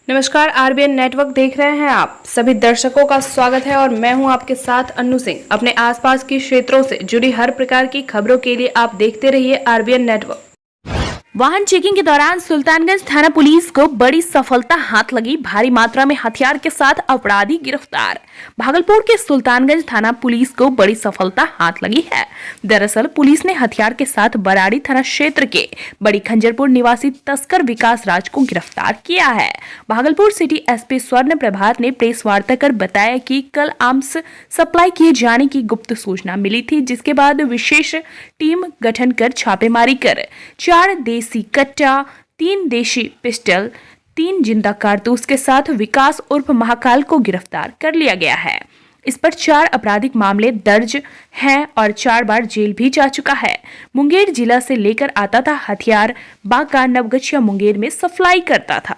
नमस्कार, RBN network देख रहे हैं आप सभी दर्शकों का स्वागत है और मैं हूं आपके साथ अन्नू सिंह। अपने आसपास के क्षेत्रों से जुड़ी हर प्रकार की खबरों के लिए आप देखते रहिए आरबीएन नेटवर्क। वाहन चेकिंग के दौरान सुल्तानगंज थाना पुलिस को बड़ी सफलता हाथ लगी। भारी मात्रा में हथियार के साथ अपराधी गिरफ्तार। भागलपुर के सुल्तानगंज थाना पुलिस को बड़ी सफलता हाथ लगी है। दरअसल पुलिस ने हथियार के साथ बराड़ी थाना क्षेत्र के बड़ी खंजरपुर निवासी तस्कर विकास राज को गिरफ्तार किया है। भागलपुर सिटी एसपी स्वर्ण प्रभात ने प्रेस वार्ता कर बताया कि कल आर्म्स सप्लाई किए जाने की गुप्त सूचना मिली थी, जिसके बाद विशेष टीम गठन कर छापेमारी कर 4 देसी कट्टा, 3 देशी पिस्टल, 3 जिंदा कारतूस के साथ विकास उर्फ महाकाल को गिरफ्तार कर लिया गया है। इस पर 4 आपराधिक मामले दर्ज हैं और 4 बार जेल भी जा चुका है। मुंगेर जिला से लेकर आता था हथियार, बांका, नवगछिया, मुंगेर में सप्लाई करता था।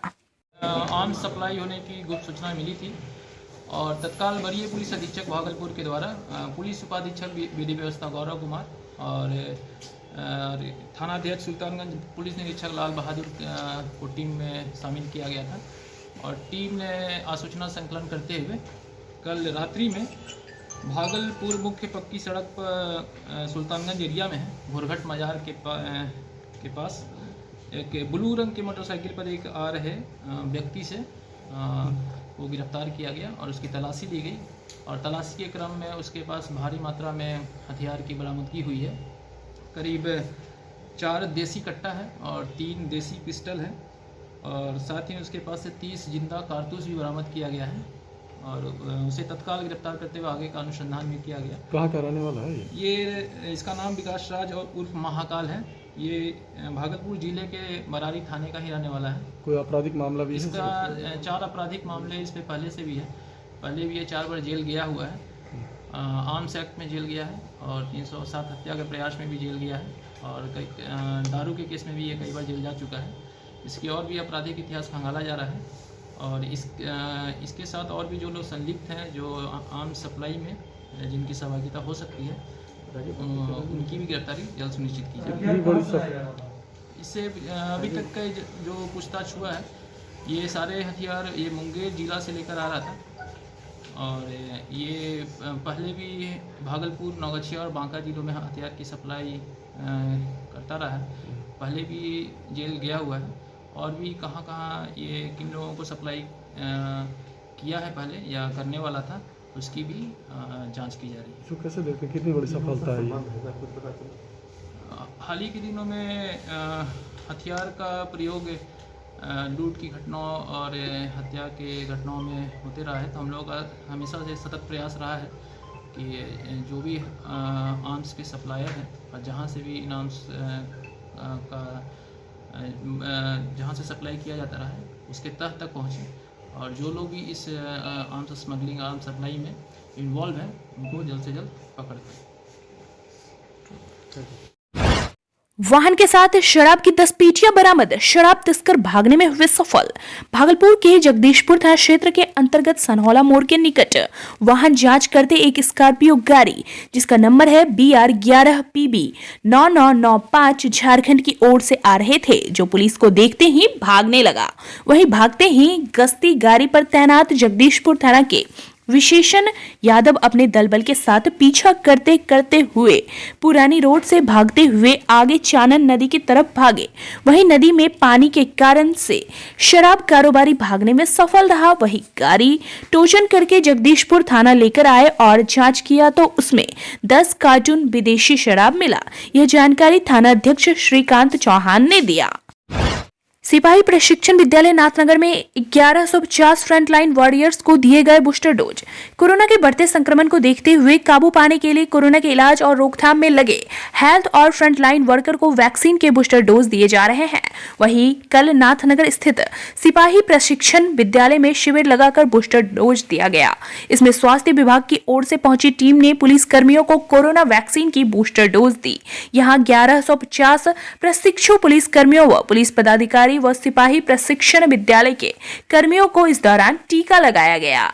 आर्म्स सप्लाई होने की गुप्त सूचना मिली थी और तत्काल वरीय पुलिस अधीक्षक भागलपुर के द्वारा पुलिस उपाधीक्षक विधि व्यवस्था गौरव कुमार और थानाध्यक्ष सुल्तानगंज पुलिस निरीक्षक लाल बहादुर को टीम में शामिल किया गया था और टीम ने आसूचना संकलन करते हुए कल रात्रि में भागलपुर मुख्य पक्की सड़क पर सुल्तानगंज एरिया में है घोरघट मजार के पास एक ब्लू रंग के मोटरसाइकिल पर एक आ रहे व्यक्ति से वो गिरफ्तार किया गया और उसकी तलाशी ली गई और तलाशी के क्रम में उसके पास भारी मात्रा में हथियार की बरामदगी हुई है। करीब 4 देसी कट्टा है और 3 देसी पिस्टल है और साथ ही उसके पास से 30 जिंदा कारतूस भी बरामद किया गया है और उसे तत्काल गिरफ्तार करते हुए आगे का अनुसंधान भी किया गया। कहाँ का रहने वाला है ये इसका नाम विकास राज और उर्फ महाकाल है। ये भागलपुर जिले के बराड़ी थाने का ही रहने वाला है। कोई आपराधिक मामला भी इसका 4 आपराधिक मामले इस पे पहले से भी है। पहले भी ये 4 बार जेल गया हुआ है। आर्म्स एक्ट में जेल गया है और 307 हत्या के प्रयास में भी जेल गया है और कई दारू के केस में भी ये कई बार जेल जा चुका है। इसकी और भी आपराधिक इतिहास खंगाला जा रहा है और इसके साथ और भी जो लोग संलिप्त हैं जो आर्म्स सप्लाई में जिनकी सहभागिता हो सकती है उनकी भी गिरफ्तारी जल्द सुनिश्चित की जाएगी। इससे अभी तक का जो पूछताछ हुआ है ये सारे हथियार ये मुंगेर जिला से लेकर आ रहा था और ये पहले भी भागलपुर, नवगछिया और बांका जिलों में हथियार की सप्लाई करता रहा है। पहले भी जेल गया हुआ है और भी कहाँ ये किन लोगों को सप्लाई किया है पहले या करने वाला था उसकी भी जांच की जा रही है। तो कैसे देखते हैं कितनी बड़ी सफलता है हाल ही के दिनों में हथियार का प्रयोग लूट की घटनाओं और हत्या के घटनाओं में होते रहा है, तो हम लोग का हमेशा से सतत प्रयास रहा है कि जो भी आर्म्स के सप्लायर हैं और जहाँ से भी इन आर्म्स का जहाँ से सप्लाई किया जाता रहा है उसके तह तक पहुँचे और जो लोग भी इस आर्म्स स्मगलिंग, आर्म्स सप्लाई में इन्वॉल्व हैं उनको जल्द से जल्द पकड़ करें। वाहन के साथ शराब की 10 पेटियां बरामद। शराब तस्कर भागने में हुए सफल। भागलपुर के जगदीशपुर थाना क्षेत्र के अंतर्गत सनहौला मोड़ के निकट वाहन जांच करते एक स्कॉर्पियो गाड़ी जिसका नंबर है BR 11 PB 9995 झारखंड की ओर से आ रहे थे, जो पुलिस को देखते ही भागने लगा। वहीं भागते ही गश्ती गाड़ी पर तैनात जगदीशपुर थाना के विशेषण यादव अपने दलबल के साथ पीछा करते करते हुए पुरानी रोड से भागते हुए आगे चानन नदी की तरफ भागे। वहीं नदी में पानी के कारण से शराब कारोबारी भागने में सफल रहा। वही गाड़ी टोचन करके जगदीशपुर थाना लेकर आए और जांच किया तो उसमें 10 कार्टून विदेशी शराब मिला। यह जानकारी थाना अध्यक्ष श्रीकांत चौहान ने दिया। सिपाही प्रशिक्षण विद्यालय नाथनगर में 1150 फ्रंटलाइन वॉरियर्स को दिए गए बूस्टर डोज। कोरोना के बढ़ते संक्रमण को देखते हुए काबू पाने के लिए कोरोना के इलाज और रोकथाम में लगे हेल्थ और फ्रंटलाइन वर्कर को वैक्सीन के बूस्टर डोज दिए जा रहे हैं। वहीं कल नाथनगर स्थित सिपाही प्रशिक्षण विद्यालय में शिविर लगाकर बूस्टर डोज दिया गया। इसमें स्वास्थ्य विभाग की ओर से पहुंची टीम ने पुलिस कर्मियों को कोरोना वैक्सीन की बूस्टर डोज दी। यहाँ 1150 प्रशिक्षु पुलिस कर्मियों व पुलिस पदाधिकारी व सिपाही प्रशिक्षण विद्यालय के कर्मियों को इस दौरान टीका लगाया गया।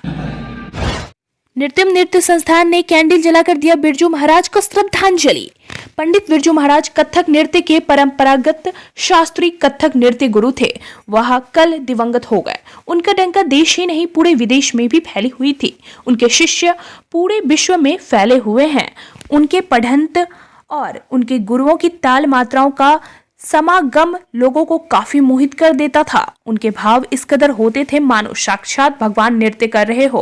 नृत्य संस्थान ने कैंडल जलाकर दिया बिरजू महाराज को श्रद्धांजलि। पंडित बिरजू महाराज कथक नृत्य के परंपरागत शास्त्रीय कथक नृत्य गुरु थे। वह कल दिवंगत हो गए। उनका डंका देश ही नहीं पूरे विदेश में भी फैली हुई थी। उनके शिष्य पूरे विश्व में फैले हुए हैं। उनके पढ़ंत और उनके गुरुओं की ताल मात्राओं का समागम लोगों को काफी मोहित कर देता था। उनके भाव इस कदर होते थे मानो साक्षात भगवान नृत्य कर रहे हो।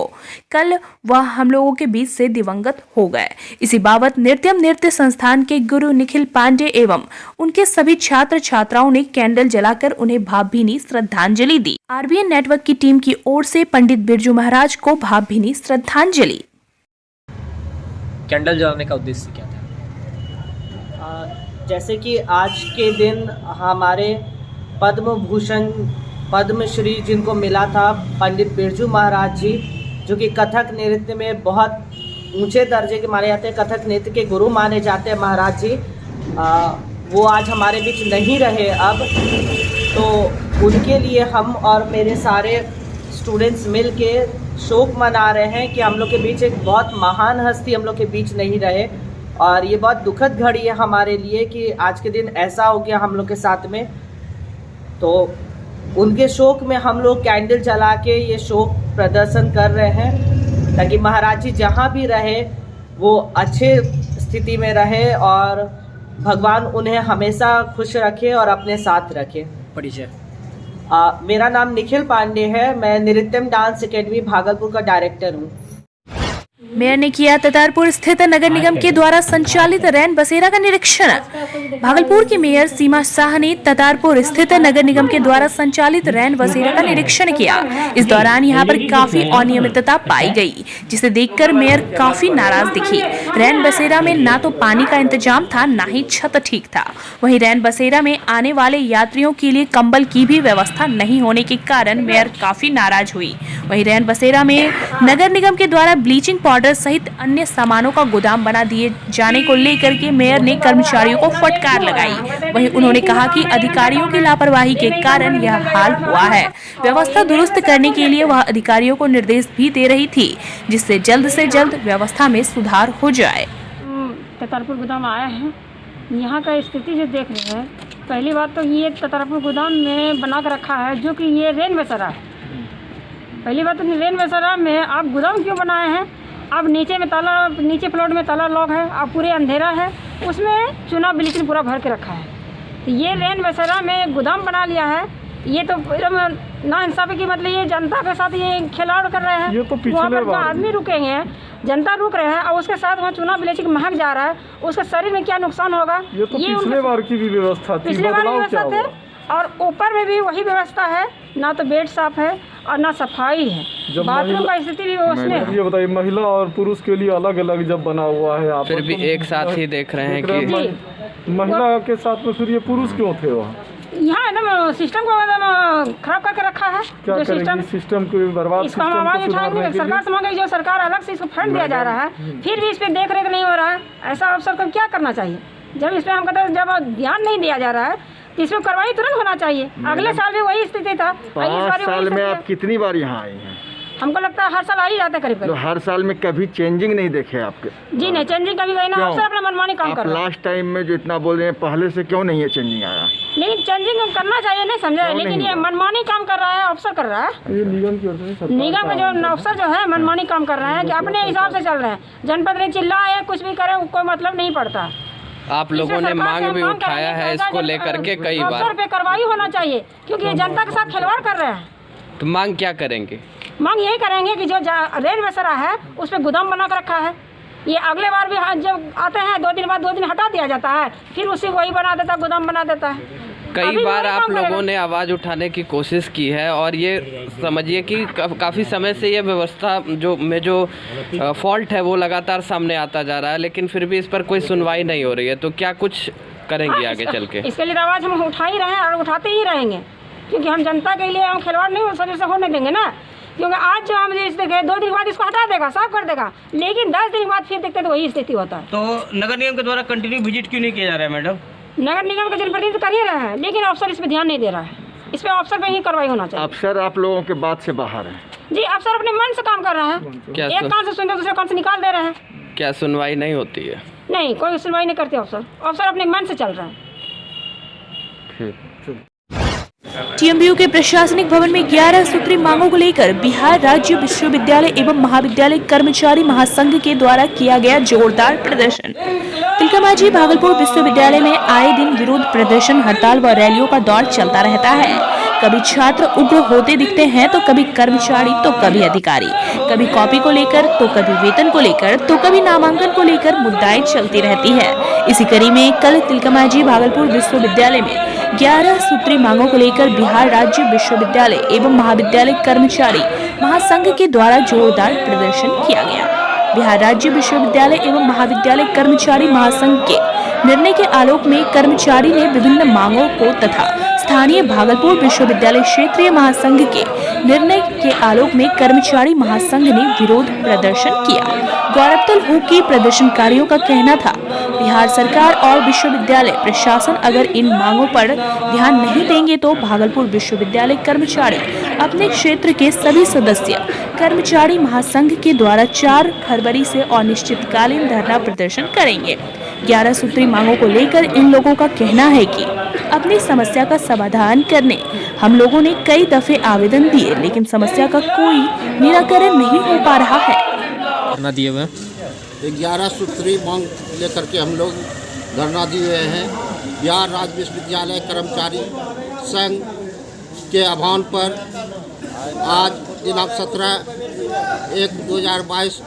कल वह हम लोगों के बीच से दिवंगत हो गए। इसी बाबत नित्यम नृत्य संस्थान के गुरु निखिल पांडे एवं उनके सभी छात्र छात्राओं ने कैंडल जलाकर उन्हें भावभीनी श्रद्धांजलि दी। आरबीएन नेटवर्क की टीम की ओर से पंडित बिरजू महाराज को भावभीनी श्रद्धांजलि। कैंडल जलाने का उद्देश्य क्या था? जैसे कि आज के दिन हमारे पद्म भूषण पद्मश्री जिनको मिला था पंडित बिरजू महाराज जी, जो कि कथक नृत्य में बहुत ऊंचे दर्जे के माने जाते हैं, कथक नृत्य के गुरु माने जाते हैं महाराज जी। वो आज हमारे बीच नहीं रहे अब, तो उनके लिए हम और मेरे सारे स्टूडेंट्स मिल के शोक मना रहे हैं कि हम लोग के बीच एक बहुत महान हस्ती हम लोग के बीच नहीं रहे। और ये बहुत दुखद घड़ी है हमारे लिए कि आज के दिन ऐसा हो गया हम लोग के साथ में। तो उनके शोक में हम लोग कैंडल जला के ये शोक प्रदर्शन कर रहे हैं, ताकि महाराज जी जहाँ भी रहे वो अच्छे स्थिति में रहे और भगवान उन्हें हमेशा खुश रखे और अपने साथ रखे। परिचय? मेरा नाम निखिल पांडे है। मैं नृत्यम डांस एकेडमी भागलपुर का डायरेक्टर हूँ। मेयर ने किया ततारपुर स्थित नगर निगम के द्वारा संचालित रैन बसेरा का निरीक्षण। भागलपुर की मेयर सीमा शाह ने ततारपुर स्थित नगर निगम के द्वारा संचालित रैन बसेरा का निरीक्षण किया। इस दौरान यहां पर काफी अनियमितता पाई गई, जिसे देखकर मेयर काफी नाराज दिखी। रैन बसेरा में ना तो पानी का इंतजाम था, ना ही छत ठीक था। वहीं रैन बसेरा में आने वाले यात्रियों के लिए कंबल की भी व्यवस्था नहीं होने के कारण मेयर काफी नाराज हुई। वहीं रैन बसेरा में नगर निगम के द्वारा ब्लीचिंग पाउडर सहित अन्य सामानों का गोदाम बना दिए जाने को लेकर के मेयर ने कर्मचारियों को फटकार लगाई। वहीं उन्होंने कहा कि अधिकारियों की लापरवाही के कारण यह हाल हुआ है। व्यवस्था दुरुस्त करने के लिए वह अधिकारियों को निर्देश भी दे रही थी, जिससे जल्द से जल्द व्यवस्था में सुधार हो जाए। ततारपुर गोदाम आया है, यहाँ का स्थिति जो देख रहे हैं, पहली बात तो ये ततारपुर गोदाम में बना कर रखा है, जो कि ये रेन बसेरा है। पहली बात तो रेन बसेरा में आप गोदाम क्यों बनाए हैं? अब नीचे में ताला, नीचे फ्लोर में ताला लॉक है, अब पूरे अंधेरा है, उसमें चूना ब्लीचिंग पूरा भर के रखा है। तो ये रैन बसेरा में गोदाम बना लिया है। ये तो ना इंसाफी की, मतलब ये जनता के साथ ये खिलवाड़ कर रहे हैं। वहाँ पर आदमी रुकेंगे, जनता रुक रहे हैं और उसके साथ वहाँ चूना ब्लीचिंग महक जा रहा है, उसके शरीर में क्या नुकसान होगा? ये तो पिछले बार की भी व्यवस्था थी, पिछले बार की व्यवस्था थी, और ऊपर में भी वही व्यवस्था है, ना तो बेड साफ है और ना सफाई है। बाथरूम का स्थिति भी उसमें। ये बताइए, महिला और पुरुष के लिए अलग अलग जब बना हुआ है, आप फिर भी एक साथ ही देख रहे हैं कि महिला के साथ में फिर ये पुरुष क्यों थे वहाँ? यहाँ एकदम सिस्टम को एकदम खराब करके रखा है। क्या करेंगे? सिस्टम को बर्बाद, इसको हम आवाज उठाएंगे, सरकार से मांगे, जो सरकार अलग से इसको फंड दिया जा रहा है, फिर भी इस पर देख रेख नहीं हो रहा है। ऐसा अफसर को क्या करना चाहिए? जब इस पर हम कहते हैं, जब ध्यान नहीं दिया जा रहा है तो इसमें कार्रवाई तुरंत होना चाहिए। अगले साल भी वही स्थिति था। 5 साल में आप कितनी बार यहाँ आए हैं? हमको लगता है हर साल आ ही जाता है करीब करीब। तो हर साल में कभी चेंजिंग नहीं देखे आपके? जी नहीं, चेंजिंग कभी गई ना, अफसर अपना मनमानी काम कर रहे हैं। लास्ट टाइम में जो इतना बोल रहे हैं, पहले से क्यों नहीं है चेंजिंग आया? लेकिन चेंजिंग करना चाहिए, नहीं समझा, लेकिन ये मनमानी काम कर रहा है, अफसर कर रहा है। ये निगम की ओर से, निगम का जो अफसर जो है मनमानी काम कर रहे हैं कि अपने हिसाब से चल रहे हैं। जनपद ने चिल्लाए, कुछ भी करे, कोई मतलब नहीं पड़ता। आप लोगों ने मांग भी उठाया है इसको लेकर के कई बार। अफसर पे कार्रवाई होना चाहिए, क्योंकि ये जनता के साथ खिलवाड़ कर रहे हैं। तो मांग क्या करेंगे? मांग यही करेंगे कि जो रेन बसेरा है उस पर गोदाम बना कर रखा है, ये अगले बार भी जब आते हैं 2 दिन बाद 2 दिन हटा दिया जाता है, फिर उसी वही बना देता है, गोदाम बना देता है। कई बार आप लोगों ने आवाज़ उठाने की कोशिश की है, और ये समझिए कि काफ़ी समय से ये व्यवस्था जो फॉल्ट है वो लगातार सामने आता जा रहा है, लेकिन फिर भी इस पर कोई सुनवाई नहीं हो रही है। तो क्या कुछ करेंगे आगे चल के? इसके लिए आवाज़ हम उठा ही रहे हैं और उठाते ही रहेंगे, क्योंकि हम जनता के लिए हम खिलवाड़ नहीं से होने देंगे ना। क्योंकि आज जो हम इस देखे 2 दिन बाद इसको हटा देगा, साफ कर देगा, लेकिन 10 दिन बाद फिर देखते तो वही स्थिति होता है। तो नगर निगम के द्वारा कंटिन्यू विजिट क्यों नहीं किया जा रहा है मैडम? नगर निगम के जनप्रतिनिधि कर ही रहे हैं, लेकिन अफसर इस पर ध्यान नहीं दे रहा है। इस पे अफसर पे ही कार्रवाई होना चाहिए। अफसर आप लोगों के बात से बाहर है? जी, अफसर अपने मन से काम कर रहे हैं, एक कान से सुनते दूसरे कान से निकाल दे रहे हैं। क्या सुनवाई नहीं होती है? नहीं, कोई सुनवाई नहीं करते अफसर अपने मन से चल रहे हैं। ठीक। टीएमबीयू के प्रशासनिक भवन में 11 सूत्री मांगों को लेकर बिहार राज्य विश्वविद्यालय एवं महाविद्यालय कर्मचारी महासंघ के द्वारा किया गया जोरदार प्रदर्शन। तिलकामाझी भागलपुर विश्वविद्यालय में आए दिन विरोध प्रदर्शन, हड़ताल व रैलियों का दौर चलता रहता है। कभी छात्र उग्र होते दिखते हैं तो कभी कर्मचारी तो कभी अधिकारी, कभी कॉपी को लेकर तो कभी वेतन को लेकर तो कभी नामांकन को लेकर मुद्दाएं चलती रहती है। इसी कड़ी में कल तिलकामाझी भागलपुर विश्वविद्यालय में 11 सूत्री मांगों को लेकर बिहार राज्य विश्वविद्यालय एवं महाविद्यालय कर्मचारी महासंघ के द्वारा जोरदार प्रदर्शन किया गया। बिहार राज्य विश्वविद्यालय एवं महाविद्यालय कर्मचारी महासंघ के निर्णय के आलोक में कर्मचारी ने विभिन्न मांगों को तथा स्थानीय भागलपुर विश्वविद्यालय क्षेत्रीय महासंघ के निर्णय के आलोक में कर्मचारी महासंघ ने विरोध प्रदर्शन किया। गौरतलब हो कि प्रदर्शनकारियों का कहना था, बिहार सरकार और विश्वविद्यालय प्रशासन अगर इन मांगों पर ध्यान नहीं देंगे तो भागलपुर विश्वविद्यालय कर्मचारी अपने क्षेत्र के सभी सदस्य कर्मचारी महासंघ के द्वारा 4 फरवरी से अनिश्चितकालीन धरना प्रदर्शन करेंगे। 11 सूत्री मांगों को लेकर इन लोगों का कहना है कि अपनी समस्या का समाधान करने हम लोगों ने कई दफे आवेदन दिए, लेकिन समस्या का कोई निराकरण नहीं हो पा रहा है। 11 सूत्री मांग लेकर के हम लोग धरना दिए हुए हैं। बिहार राज्य विश्वविद्यालय कर्मचारी संघ के आह्वान पर आज दिनांक 17/1/2022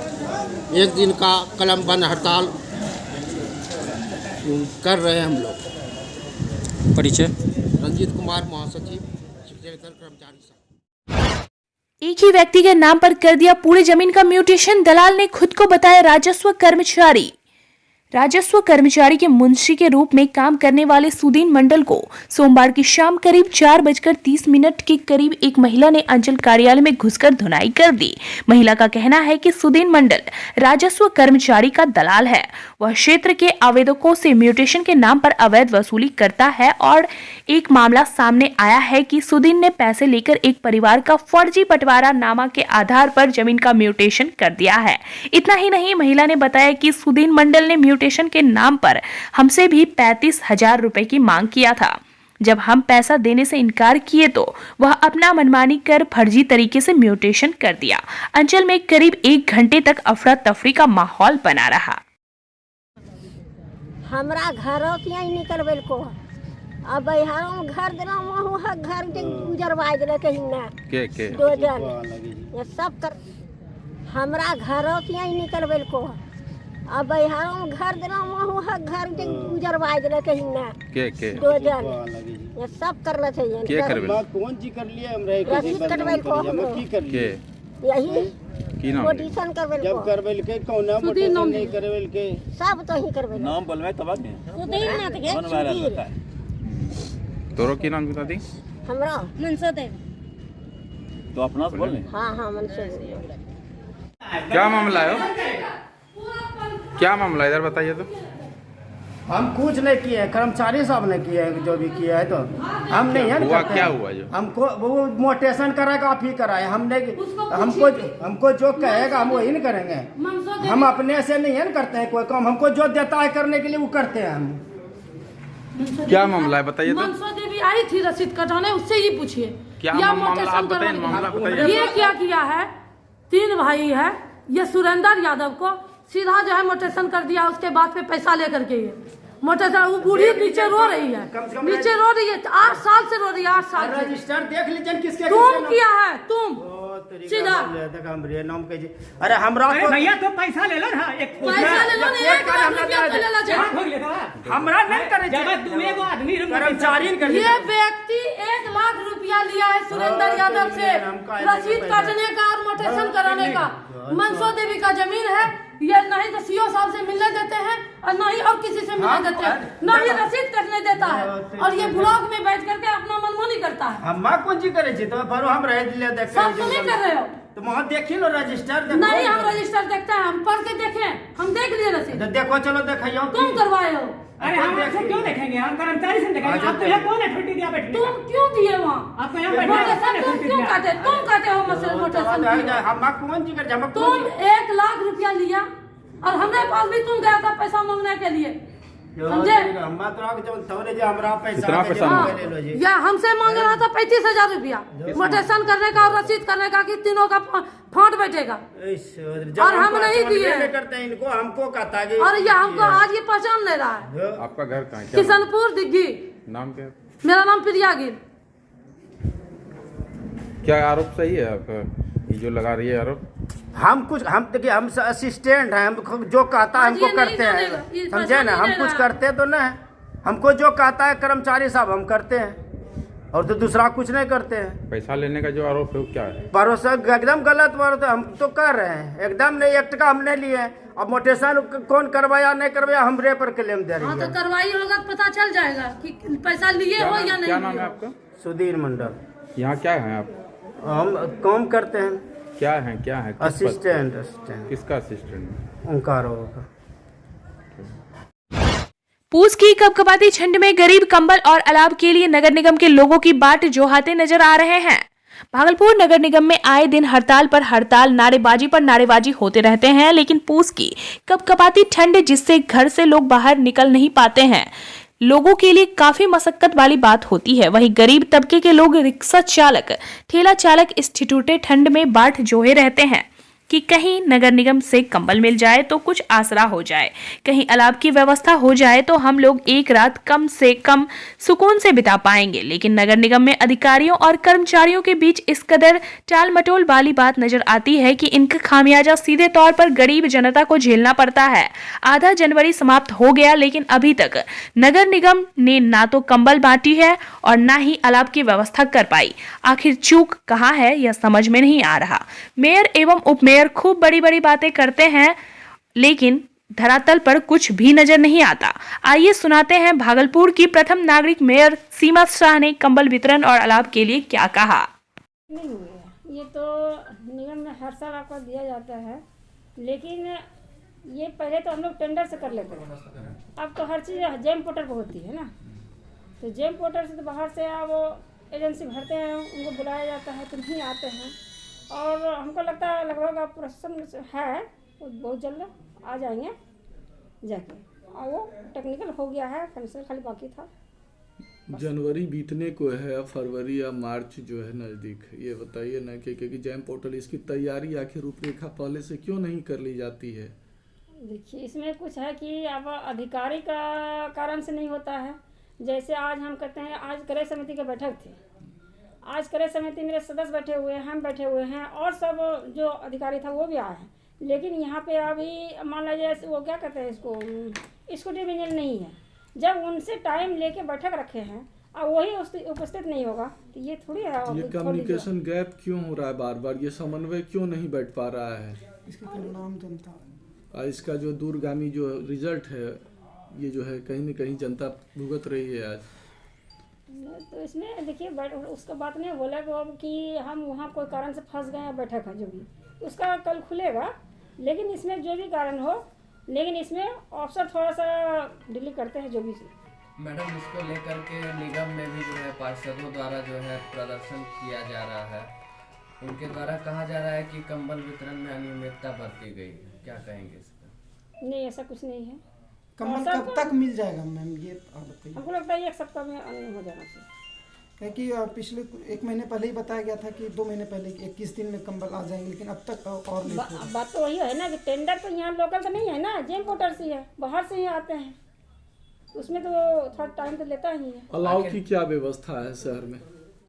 एक दिन का कलम बंद हड़ताल कर रहे हैं हम लोग। परिचय रंजीत कुमार, महासचिव शिक्षक कर्मचारी संघ। एक ही व्यक्ति के नाम पर कर दिया पूरी जमीन का म्यूटेशन, दलाल ने खुद को बताया राजस्व कर्मचारी। राजस्व कर्मचारी के मुंशी के रूप में काम करने वाले सुदीन मंडल को सोमवार की शाम करीब 4:30 के करीब एक महिला ने अंचल कार्यालय में घुसकर धुनाई कर दी। महिला का कहना है कि सुदीन मंडल राजस्व कर्मचारी का दलाल है। वह क्षेत्र के आवेदकों से म्यूटेशन के नाम पर अवैध वसूली करता है और एक मामला सामने आया है कि सुदीन ने पैसे लेकर एक परिवार का फर्जी बंटवारा नामा के आधार पर जमीन का म्यूटेशन कर दिया है। इतना ही नहीं, महिला ने बताया कि सुदीन मंडल ने म्यूटेशन के नाम पर हमसे भी 35,000 रुपए की मांग किया था। जब हम पैसा देने से इनकार किए तो वह अपना मनमानी कर फर्जी तरीके से म्यूटेशन कर दिया। अंचल में करीब 1 घंटे तक अफरा तफरी का माहौल बना रहा। हमरा घरों से ही निकलबे को अब हम घर देना वहाँ है घर के गुजरवाई दे कहीं ना के दो जन ये सब कर हमरा घरों से ही निकलबे को अब हम घर देना वहाँ है घर के गुजरवाई दे कहीं ना के दो जन ये सब करना चाहिए। के करबे कौन चीज कर लिए हम रहे रसीद कटबे को की कर लिए यही की नाम ऑडिशन करबे को जब करबे के कौन ऑडिशन नहीं करबे के सब तो ही करबे नाम बोलवे तब ने सुदीन ना के होता है। तोरो की नाम बता दी? हमरा मनसा देव। तो अपना से बोल ले। हां मनसा देव। क्या मामला है? क्या मामला इधर बताइए तो। हम कुछ नहीं किए, कर्मचारी साहब ने किए जो भी किया है तो हम नहीं है। हुआ क्या हुआ जो हमको वो मोटेशन कराएगा आप ही कराए, हमने हमको जो कहेगा हम वही नहीं करेंगे। हम अपने से नहीं है करते हैं कोई काम, हमको जो देता है करने के लिए वो करते हैं हम। क्या मामला है बताइए तो। मनसा देवी आई थी रसीद कटाने, उससे ही पूछिए क्या मामला आप बताइए। मामला बताइए। ये क्या किया है, 3 भाई है, ये सुरेंद्र यादव को सीधा जो है मोटेशन कर दिया, उसके बाद पे पैसा लेकर के ये मोटेशन वो बूढ़ी नीचे रो रही है, नीचे रो रही है 8 साल से रो रही है। 8 साल से रजिस्टर देख लीजिए किसके तुम किया है तुम सीधा। नाम कहिए। अरे हमरा भैया तो पैसा ले लो ना, एक पैसा ले लो ना, 1 लाख रुपया तो लेना चाहिए। हमरा नहीं करे तुम एगो आदमी कर्मचारी कर। ये व्यक्ति 1 लाख रुपया लिया है सुरेंद्र यादव से रसीद काटने का और मोटेशन कराने का। मनसा देवी का जमीन है, ये नहीं तो सीओ साहब से मिलने देते हैं और नहीं और किसी से मिलने देते हैं, ना ही रसीद कटने देता है और ये ब्लॉक में बैठ करके अपना मनमानी करता है। हम कौन चीज करे छी तो पर हम रह दिले देख सब तो नहीं कर रहे हो तो वहां देखी लो रजिस्टर देखो। नहीं हम रजिस्टर देखते हैं, हम पढ़ के देखें, हम देख लिए रसीद। देखो चलो दिखाइयो तुम करवाए हो। अरे हम आपसे क्यों देखेंगे, हम कर्मचारी से देखेंगे। आपको यहाँ कौन अथॉरिटी दिया बैठने? तुम क्यों दिए वहाँ? आपको यहाँ बैठने तुम क्यों काटे? तुम काटे हो मसले मोटेशन। हम कौन चीज कर तुम 1 लाख रुपया लिया और हमारे पास भी तुम गया था पैसा मांगने के लिए, समझे? कितना पैसा या हमसे मांग रहा था 35,000 रुपया मोटेशन करने का और रसीद करने का कि तीनों का फंड बैठेगा और हम नहीं दिए करते हैं इनको, हमको कहता है और ये हमको आज ये पहचान नहीं रहा है। आपका घर कहाँ है? क्या किशनपुर दिग्गी। नाम क्या है? मेरा नाम प्रिया गिल। क्या आरोप सही है आपका, ये जो लगा रही है आरोप? हम देखिए हम असिस्टेंट हैं, हम जो कहता है हमको करते हैं, समझे ना। हम कुछ करते तो नहीं, हमको जो कहता है कर्मचारी साहब हम करते हैं और तो दूसरा कुछ नहीं करते हैं। पैसा लेने का जो आरोप है वो क्या है? भरोसा एकदम गलत बात है, हम तो कर रहे हैं एकदम नहीं, 1 टका हम नहीं लिए हैं। अब मोटेशन कौन करवाया नहीं करवाया हमरे पर क्लेम दे रही है। तो करवाई होगा तो पता चल जाएगा कि पैसा लिए हो या नहीं। क्या नाम है आपका? सुधीर मंडल। यहाँ क्या है आप? हम काम करते हैं। क्या है किस पद? असिस्टेंट। किसका असिस्टेंट? ओंकार। पूस की कपकपाती ठंड में गरीब कंबल और अलाव के लिए नगर निगम के लोगों की बाट जोहाते नजर आ रहे हैं। भागलपुर नगर निगम में आए दिन हड़ताल पर हड़ताल, नारेबाजी पर नारेबाजी होते रहते हैं, लेकिन पूस की कपकपाती ठंड जिससे घर से लोग बाहर निकल नहीं पाते हैं, लोगों के लिए काफी मशक्कत वाली बात होती है। वहीं गरीब तबके के लोग, रिक्शा चालक, ठेला चालक इस ठिठुरते ठंड में बाट जोहे रहते हैं कि कहीं नगर निगम से कंबल मिल जाए तो कुछ आसरा हो जाए, कहीं अलाव की व्यवस्था हो जाए तो हम लोग एक रात कम से कम सुकून से बिता पाएंगे। लेकिन नगर निगम में अधिकारियों और कर्मचारियों के बीच इस कदर टाल मटोल वाली बात नजर आती है कि इनका खामियाजा सीधे तौर पर गरीब जनता को झेलना पड़ता है। आधा जनवरी समाप्त हो गया, लेकिन अभी तक नगर निगम ने ना तो कंबल बांटी है और ना ही अलाव की व्यवस्था कर पाई। आखिर चूक कहाँ है यह समझ में नहीं आ रहा। मेयर एवं उपमेयर खूब बड़ी बड़ी बातें करते हैं, लेकिन धरातल पर कुछ भी नजर नहीं आता। आइए सुनाते हैं भागलपुर की प्रथम नागरिक मेयर सीमा शाह ने कंबल वितरण और अलाव के लिए क्या कहा। नहीं हुए हैं। ये तो निगम में हर साल आपको दिया जाता है, लेकिन ये पहले तो हम लोग टेंडर से कर लेते हैं। अब तो हर चीज़ जेम पोर्टल पर होती है ना, तो जेम पोर्टल से तो बाहर से आप एजेंसी भरते हैं, उनको बुलाया जाता है तो नहीं आते हैं। और हमको लगता है लगभग आप प्रशासन है वो बहुत जल्द आ जाएंगे जाके, और वो टेक्निकल हो गया है, फंक्शन खाली बाकी था। जनवरी बीतने को है, फरवरी या मार्च जो है नज़दीक, ये बताइए ना कि जैम पोर्टल इसकी तैयारी आखिर रूपरेखा पहले से क्यों नहीं कर ली जाती है? देखिए इसमें कुछ है कि अब अधिकारी का कारण से नहीं होता है। जैसे आज हम कहते हैं, आज क्रय समिति की बैठक थी, आज क्रय समिति मेरे सदस्य बैठे हुए हैं, हम बैठे हुए हैं और सब जो अधिकारी था वो भी आए हैं, लेकिन यहाँ पे अभी मान लीजिए वो क्या कहते हैं इसको, स्कूटी विजिल नहीं है। जब उनसे टाइम लेके बैठक रखे हैं और वही उपस्थित नहीं होगा तो ये थोड़ी है। ये कम्युनिकेशन गैप क्यों हो रहा है बार बार, ये समन्वय क्यों नहीं बैठ पा रहा है? इसके परिणाम जनता, इसका जो दूरगामी जो रिजल्ट है ये जो है कहीं न कहीं जनता भुगत रही है आज। तो इसमें देखिए उसका बात नहीं बोला कि हम वहाँ कोई कारण से फंस गए हैं, बैठक है जो भी उसका कल खुलेगा, लेकिन इसमें जो भी कारण हो, लेकिन इसमें अफसर थोड़ा सा डिले करते हैं जो भी। मैडम इसको लेकर के निगम में भी जो है पार्षदों द्वारा जो है प्रदर्शन किया जा रहा है, उनके द्वारा कहा जा रहा है कि कंबल वितरण में अनियमितता बरती गई है, क्या कहेंगे इस पर? नहीं ऐसा कुछ नहीं है। कंबल कब तक मिल जाएगा मैम, ये आप बताइए। हमको लगता है 1 सप्ताह में हो जाना चाहिए, क्योंकि पिछले 1 महीने पहले ही बताया गया था कि 2 महीने पहले 21 दिन में कंबल आ जाएंगे, लेकिन अब तक और नहीं हुआ। बात तो वही है ना कि टेंडर तो यहाँ लोकल तो नहीं है ना, जेम पोर्टल से है, बाहर से ही आते हैं, उसमें तो थोड़ा टाइम तो लेता ही है। अलाव की क्या व्यवस्था है शहर में?